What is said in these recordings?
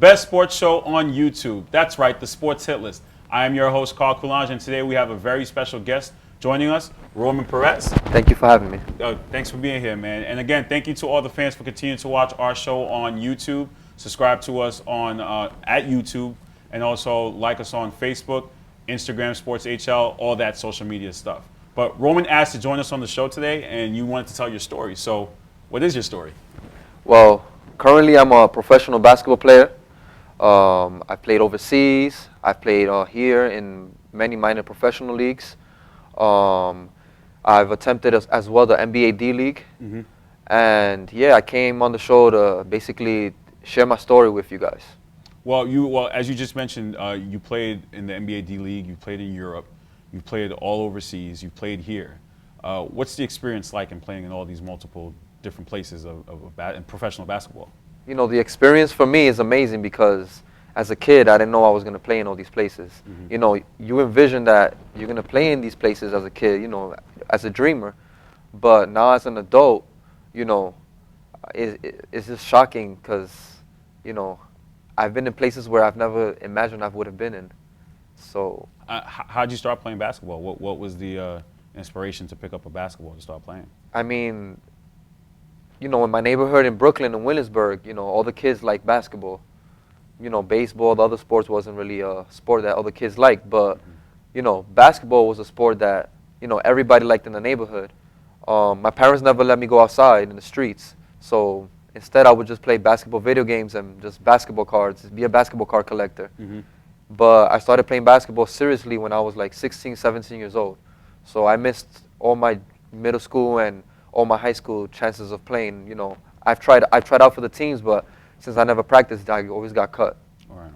best sports show on YouTube. That's right, the Sports Hit List. I am your host, Carl Coulange, and today we have a very special guest joining us, Roman Perez. Thank you for having me. Thanks for being here, man. And again, thank you to all the fans for continuing to watch our show on YouTube. Subscribe to us on at YouTube, and also like us on Facebook, Instagram, Sports HL, all that social media stuff. But Roman asked to join us on the show today, and you wanted to tell your story. So, what is your story? Well, currently I'm a professional basketball player. I played overseas. I played here in many minor professional leagues. I've attempted as well the NBA D League. Mm-hmm. And yeah, I came on the show to basically share my story with you guys. Well, as you just mentioned, you played in the NBA D League. You played in Europe. You played all overseas. You played here. What's the experience like in playing in all these multiple different places in professional basketball? You know, the experience for me is amazing because as a kid, I didn't know I was going to play in all these places. Mm-hmm. You know, you envision that you're going to play in these places as a kid, you know, as a dreamer. But now as an adult, you know, it's just shocking because, you know, I've been in places where I've never imagined I would have been in. So, how'd you start playing basketball? What was the inspiration to pick up a basketball to start playing? I mean, you know, in my neighborhood in Brooklyn and Williamsburg, you know, all the kids like basketball. You know, baseball, the other sports wasn't really a sport that other kids liked, but, you know, basketball was a sport that, you know, everybody liked in the neighborhood. My parents never let me go outside in the streets, so instead I would just play basketball video games and just basketball cards, be a basketball card collector. Mm-hmm. But I started playing basketball seriously when I was like 16, 17 years old. So I missed all my middle school and all my high school chances of playing. You know, I've tried out for the teams, but since I never practiced, I always got cut. Right.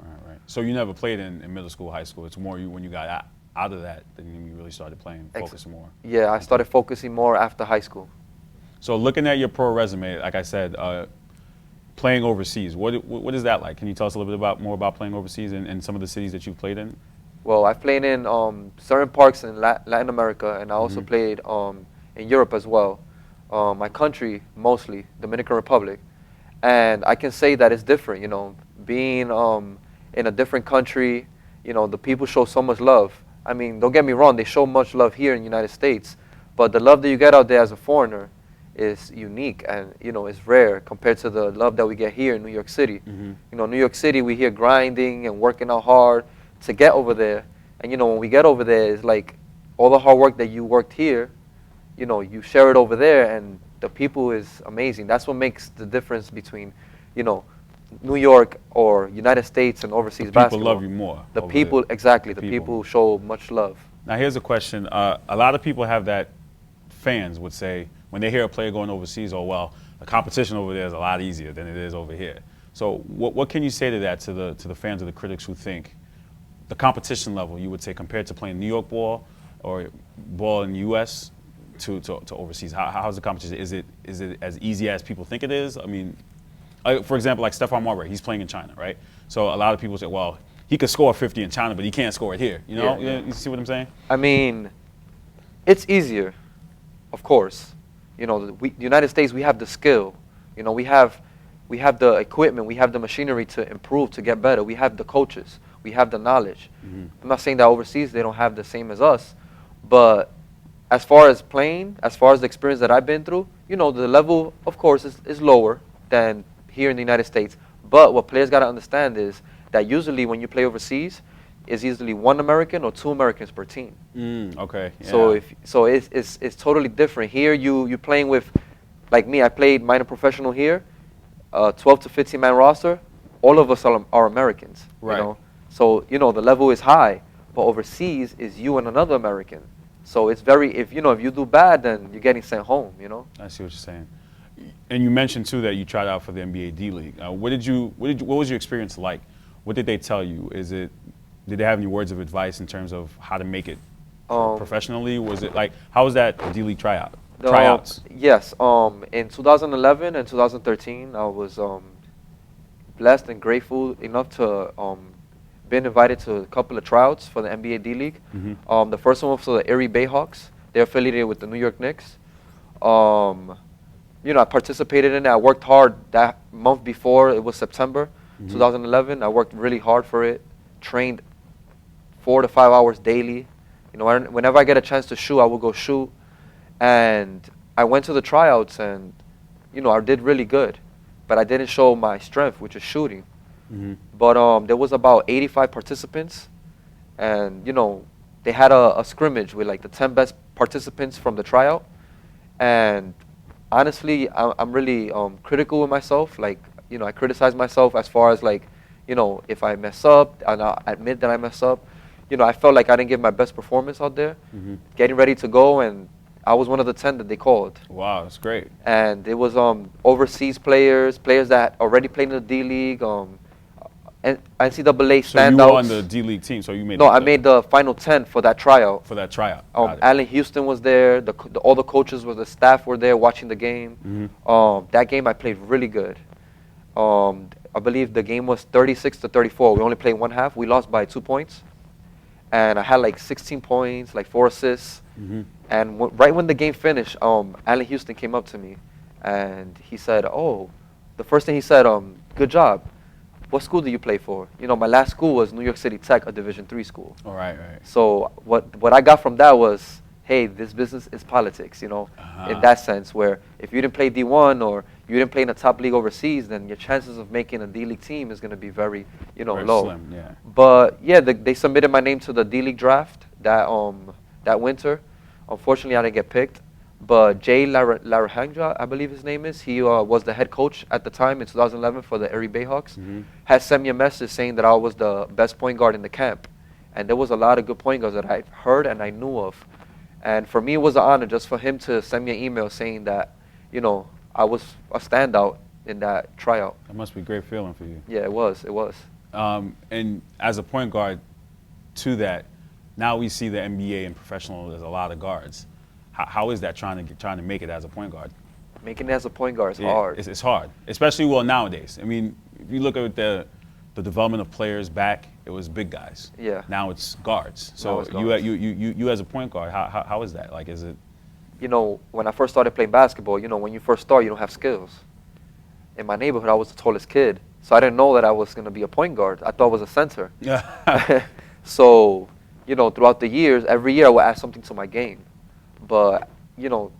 So you never played in middle school, high school. It's more when you got out of that, then you really started playing, focusing more. Yeah, I started focusing more after high school. So looking at your pro resume, like I said, playing overseas, what is that like? Can you tell us a little bit more about playing overseas and some of the cities that you've played in? Well, I've played in certain parks in Latin America, and I also played in Europe as well. My country, mostly, Dominican Republic. And I can say that it's different, you know, being in a different country, you know, the people show so much love. I mean, don't get me wrong, they show much love here in the United States, but the love that you get out there as a foreigner is unique and, you know, it's rare compared to the love that we get here in New York City. Mm-hmm. You know, New York City, we hear grinding and working out hard to get over there. And, you know, when we get over there, it's like all the hard work that you worked here, you know, you share it over there, and the people is amazing. That's what makes the difference between, you know, New York or United States and overseas basketball. People love you more. The people, exactly. The people show much love. Now, here's a question. A lot of people have that, fans would say, when they hear a player going overseas, oh, well, the competition over there is a lot easier than it is over here. So what can you say to that, to the fans or the critics who think the competition level, you would say, compared to playing New York ball or ball in the U.S., to overseas? How's the competition? Is it as easy as people think it is? I mean, for example, like Stephon Marbury, he's playing in China, right? So a lot of people say, well, he could score 50 in China, but he can't score it here. You know, You see what I'm saying? I mean, it's easier, of course. You know, the United States, we have the skill. You know, we have the equipment, we have the machinery to improve, to get better. We have the coaches, we have the knowledge. Mm-hmm. I'm not saying that overseas they don't have the same as us, but as far as playing, as far as the experience that I've been through, you know, the level, of course, is lower than here in the United States. But what players got to understand is that usually when you play overseas, it's usually one American or two Americans per team. Okay. Yeah. So it's totally different. Here you playing with, like me, I played minor professional here, 12 to 15 man roster. All of us are Americans. Right. You know? So, you know, the level is high, but overseas is you and another American. So it's if you do bad, then you're getting sent home, you know? I see what you're saying. And you mentioned too that you tried out for the NBA D League. What was your experience like? What did they tell you? Did they have any words of advice in terms of how to make it professionally? Was it like, how was that D League tryouts? Yes. In 2011 and 2013, I was blessed and grateful enough to been invited to a couple of tryouts for the NBA D League. Mm-hmm. The first one was for the Erie Bayhawks. They're affiliated with the New York Knicks. You know, I participated in it. I worked hard that month before. It was September. Mm-hmm. 2011. I worked really hard for it, trained 4 to 5 hours daily. You know, whenever I get a chance to shoot, I will go shoot. And I went to the tryouts, and you know, I did really good, but I didn't show my strength, which is shooting. Mm-hmm. But there was about 85 participants, and you know, they had a scrimmage with like the 10 best participants from the tryout. And honestly, I'm really critical with myself. Like, you know, I criticize myself as far as like, you know, if I mess up, and I admit that I mess up. You know, I felt like I didn't give my best performance out there, Mm-hmm. getting ready to go, and I was one of the 10 that they called. Wow, that's great. And it was overseas players, players that already played in the D League, and NCAA So you were on the standouts. D League team, so you made No, I made the final 10 for that tryout. for that tryout. Got it. Allen Houston was there. All the coaches the staff were there watching the game. Mm-hmm. That game I played really good. I believe the game was 36-34. We only played one half. We lost by 2 points, and I had like 16 points, like 4 assists. Mm-hmm. And right when the game finished, Allen Houston came up to me, and he said, "Oh," the first thing he said, "Good job. What school do you play for?" You know, my last school was New York City Tech, a Division III school. All right, right. So what I got from that was, hey, this business is politics, you know, in that sense, where if you didn't play D1 or you didn't play in a top league overseas, then your chances of making a D League team is going to be very, you know, Very low. slim, yeah. But yeah, they submitted my name to the D League draft that winter. Unfortunately, I didn't get picked. But Jay Larahanga, I believe his name is, he was the head coach at the time in 2011 for the Erie Bayhawks, Mm-hmm. had sent me a message saying that I was the best point guard in the camp. And there was a lot of good point guards that I heard and I knew of. And for me, it was an honor just for him to send me an email saying that, you know, I was a standout in that tryout. That must be a great feeling for you. Yeah, it was. It was. And as a point guard to that, now we see the NBA and professional, there's a lot of guards. How is that trying to make it as a point guard? Making it as a point guard is Yeah, hard. It's hard, especially well nowadays. I mean, if you look at the development of players back, it was big guys. Yeah. Now it's guards. Now So it's guards. you as a point guard, how is that? Like, is it? You know, when I first started playing basketball, you know, when you first start, you don't have skills. In my neighborhood, I was the tallest kid, so I didn't know that I was going to be a point guard. I thought I was a center. So, you know, throughout the years, every year I would add something to my game. But, you know,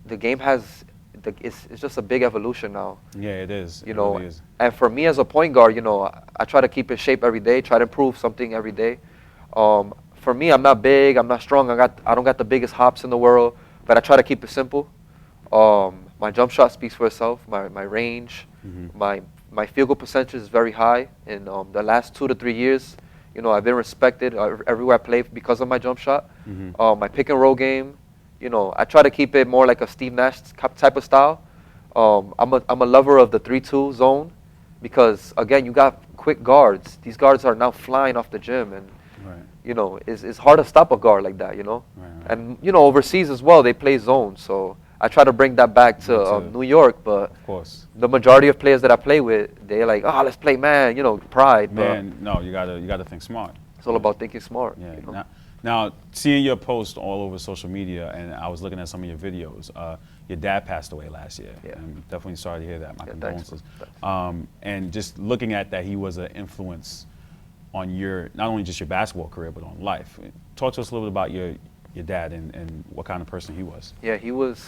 the game it's just a big evolution now. Yeah, it is. You It know, really is. and for me as a point guard, you know, I try to keep in shape every day, try to improve something every day. For me, I'm not big, I'm not strong, I don't got the biggest hops in the world, but I try to keep it simple. My jump shot speaks for itself, my range, Mhm. my field goal percentage is very high. In the last 2 to 3 years, you know, I've been respected everywhere I play because of my jump shot. Mhm. My pick and roll game, you know, I try to keep it more like a Steve Nash type of style. I'm a lover of the 3-2 zone because, again, you got quick guards. These guards are now flying off the gym, and Right. you know, it's hard to stop a guard like that, you know. Right, right. And you know, overseas as well, they play zone. So I try to bring that back to New York, but Of course. the majority of players that I play with, they're like, oh, let's play man, you know, pride. Man, no, you gotta think smart. But it's all about thinking smart. Yeah. You know? Now, seeing your post all over social media, and I was looking at some of your videos. Your dad passed away last year. Yeah. I'm definitely sorry to hear that. My Yeah, condolences. thanks. And just looking at that, he was an influence on your not only just your basketball career, but on life. Talk to us a little bit about your dad and what kind of person he was. Yeah, he was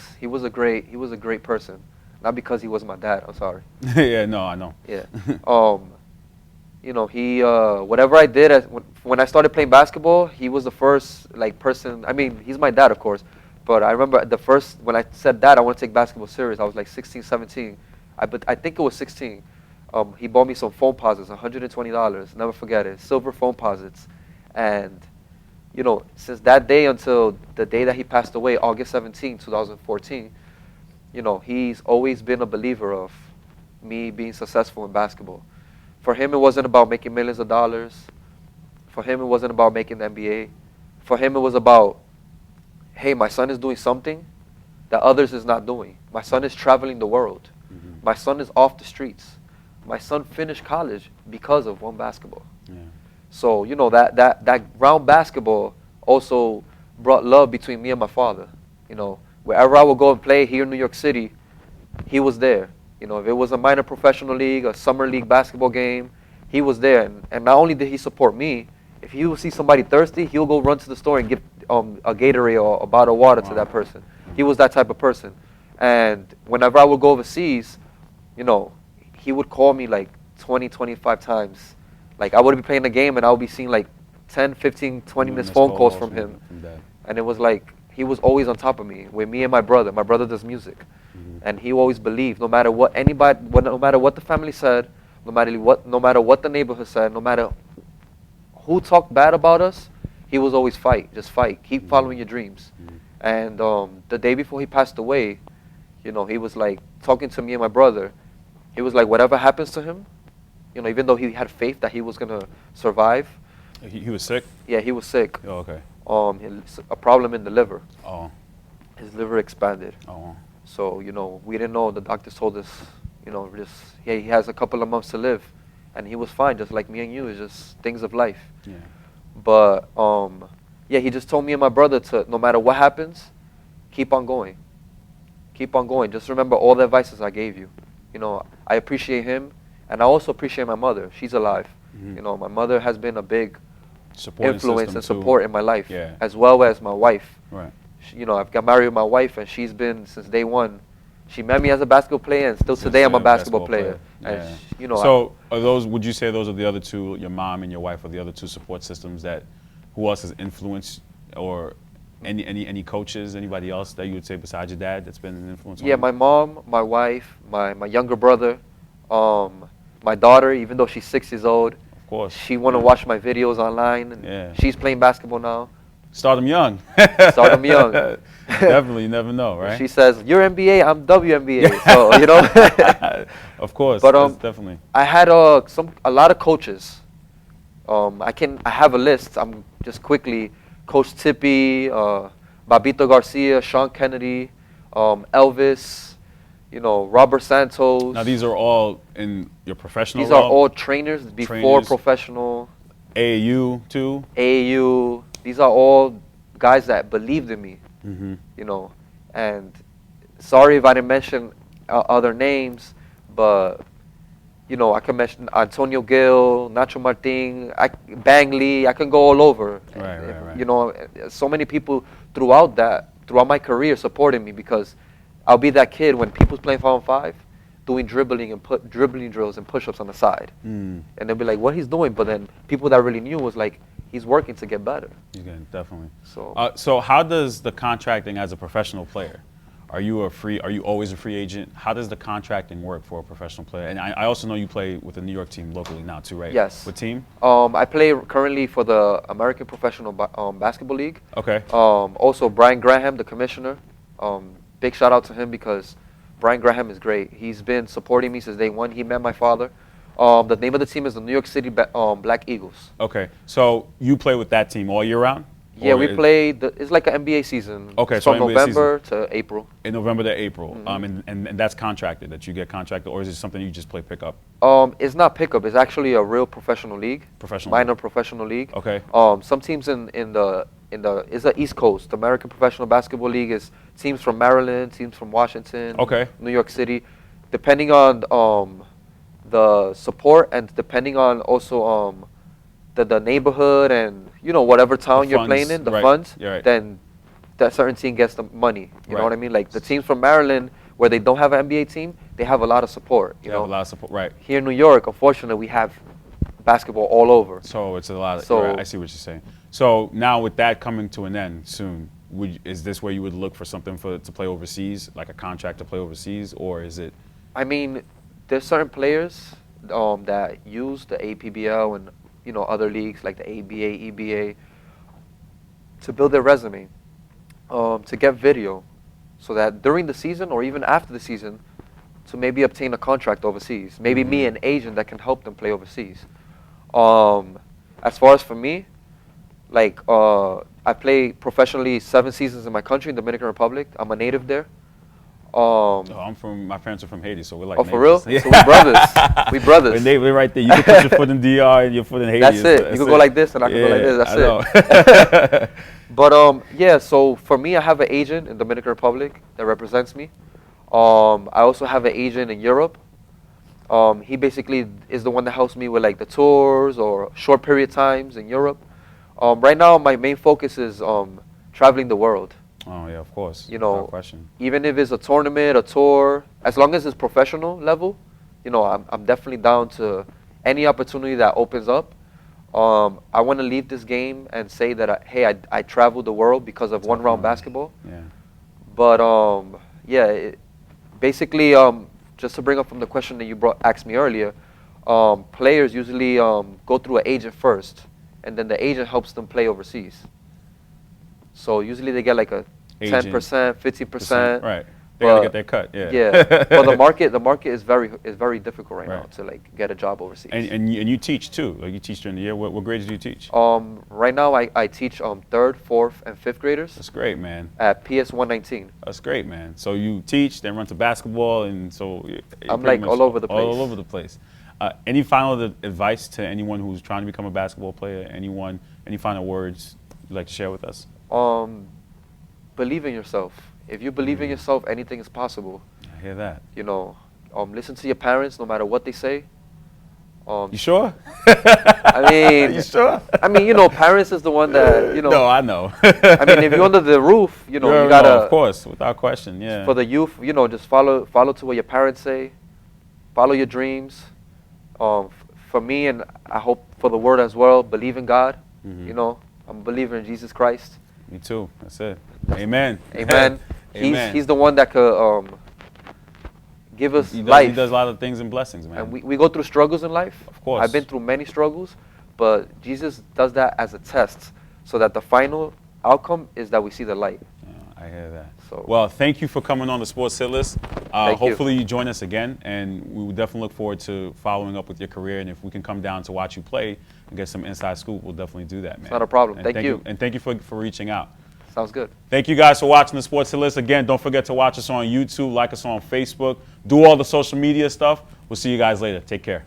a great person. Not because he was my dad. I'm sorry. Yeah, no, I know. Yeah. You know, he whatever I did when I started playing basketball, he was the first like person. I mean, he's my dad, of course, but I remember the first when I said, "Dad, I want to take basketball serious." I was like 16, 17. But I think it was 16. He bought me some foam posits, $120. Never forget it. Silver foam posits, and you know, since that day until the day that he passed away, August 17, 2014. You know, he's always been a believer of me being successful in basketball. For him, it wasn't about making millions of dollars. For him, it wasn't about making the NBA. For him, it was about, hey, my son is doing something that others is not doing. My son is traveling the world. Mhm. My son is off the streets. My son finished college because of one basketball. Yeah. So, you know, that round basketball also brought love between me and my father. You know, wherever I would go and play here in New York City, he was there. You know, if it was a minor professional league, a summer league basketball game, he was there, and not only did he support me, if he would see somebody thirsty, he'll go run to the store and give a Gatorade or a bottle of water to that person. He was that type of person. And whenever I would go overseas, you know, he would call me like 20, 25 times. Like, I would be playing the game, and I would be seeing like 10, 15, 20 minutes phone calls from him. And it was like, he was always on top of me, with me and my brother. My brother does music. And he always believed, no matter what anybody, no matter what the family said, no matter what the neighborhood said, no matter who talked bad about us, he was always fight, just fight, keep following your dreams. And the day before he passed away, you know, he was like talking to me and my brother. He was like, whatever happens to him, you know, even though he had faith that he was gonna survive. He was sick? Yeah, he was sick. Oh, okay. A problem in the liver. Oh. His liver expanded. Oh. So, you know, we didn't know. The doctors told us, you know, just he has a couple of months to live, and he was fine, just like me and you. It's just things of life. Yeah. But yeah, he just told me and my brother to, no matter what happens, keep on going. Keep on going. Just remember all the advices I gave you. You know, I appreciate him, and I also appreciate my mother. She's alive. You know, my mother has been a big influence and support in my life, as well as my wife. Right. You know, I've got married with my wife, and she's been since day one. She met me as a basketball player, and still today I'm a basketball player. And you know. So, are those? Would you say those are the other two? Your mom and your wife are the other two support systems that? Who else has influenced, or any coaches, anybody else that you would say besides your dad that's been an influence? Yeah, on you? my mom, my wife, my younger brother, my daughter. Even though she's 6 years old, Of course. she want to watch my videos online, and she's playing basketball now. Start them young. Start them young. Definitely, you never know, right? She says, "You're NBA, I'm WNBA." So you know. Of course, but definitely. I had a lot of coaches. I have a list. I'm just quickly Coach Tippy, Babito Garcia, Sean Kennedy, Elvis, you know, Robert Santos. Now these are all in your professional. These are all trainers before professional. AAU too. AAU. These are all guys that believed in me. You know, and sorry if I didn't mention other names, but you know, I can mention Antonio Gill, Nacho Martin, Bang Lee. I can go all over. Right. You know, so many people throughout my career supporting me, because I'll be that kid when people's playing 5-on-5, doing dribbling drills and push-ups on the side, and they'll be like, "What he's doing?" But then people that really knew was like, he's working to get better. Yeah, definitely. So, so how does the contracting as a professional player? Are you always a free agent? How does the contracting work for a professional player? And I also know you play with the New York team locally now too, right? Yes. What team? I play currently for the American Professional Basketball League. Okay. Also, Brian Graham, the commissioner. Big shout out to him, because Brian Graham is great. He's been supporting me since day one. He met my father. The name of the team is the New York City Black Eagles. Okay. So you play with that team all year round? Yeah, we play. It's like an NBA season. Okay, it's so from NBA November to April. In November to April, and that's contracted, that you get contracted, or is it something you just play pickup? It's not pickup. It's actually a real professional league. Minor professional league. Okay. Some teams in the it's the East Coast. The American Professional Basketball League is teams from Maryland, teams from Washington, New York City, depending on the support, and depending on also the neighborhood, and you know, whatever town you're playing in, the funds, then that certain team gets the money. You know what I mean? Like the teams from Maryland, where they don't have an NBA team, they have a lot of support. You know, have a lot of support, right? Here in New York, unfortunately, we have basketball all over. So it's a lot of. So I see what you're saying. So now with that coming to an end soon, is this where you would look for something to play overseas, like a contract to play overseas, or is it? I mean, there's certain players that use the APBL and, you know, other leagues like the ABA, EBA to build their resume, to get video, so that during the season or even after the season, to maybe obtain a contract overseas. Maybe me, an agent that can help them play overseas. As far as for me, like I play professionally 7 seasons in my country, Dominican Republic. I'm a native there. My parents are from Haiti, so we're like. Oh, for real? Yeah. So we're brothers. We brothers. We're right there. You can put your foot in DR and your foot in Haiti. That's it. You can go like this, and I can go like this. That's it. But yeah. So for me, I have an agent in Dominican Republic that represents me. I also have an agent in Europe. He basically is the one that helps me with like the tours or short period times in Europe. Right now, my main focus is traveling the world. Oh yeah, of course. You know, Without question. even if it's a tournament, a tour, as long as it's professional level, you know, I'm definitely down to any opportunity that opens up. I want to leave this game and say that hey, I traveled the world because of one round basketball. Yeah. But yeah, basically, just to bring up from the question that you asked me earlier, players usually go through an agent first, and then the agent helps them play overseas. So usually they get like a 10%, 50%. Right. They gotta get their cut. Yeah. Yeah. Well, the market is very difficult right now to like get a job overseas. And you teach too. Like you teach during the year. What grades do you teach? Right now I teach 3rd, 4th, and 5th graders. That's great, man. At PS 119. That's great, man. So you teach, then run to basketball, and so I'm like all over the place. All over the place. Any final advice to anyone who's trying to become a basketball player? Any final words you'd like to share with us? Believe in yourself. If you believe in yourself, anything is possible. I hear that. You know, listen to your parents no matter what they say. You sure? I mean, you sure? I mean, you know, parents is the one that, you know. No, I know. I mean, if you're under the roof, you know, you gotta. gotta. Of course, without question, yeah. For the youth, you know, just follow to what your parents say. Follow your dreams. For me, and I hope for the world as well, believe in God. You know, I'm a believer in Jesus Christ. Me too. That's it. Amen. Amen. Amen. He's the one that could give us life. He does a lot of things and blessings, man. And we go through struggles in life. Of course. I've been through many struggles, but Jesus does that as a test so that the final outcome is that we see the light. I hear that. So, well, thank you for coming on the Sports Hit List. Hopefully you join us again, and we will definitely look forward to following up with your career. And if we can come down to watch you play and get some inside scoop, we'll definitely do that, man. It's not a problem. And thank you. And thank you for reaching out. Sounds good. Thank you guys for watching the Sports Hit List. Again, don't forget to watch us on YouTube, like us on Facebook, do all the social media stuff. We'll see you guys later. Take care.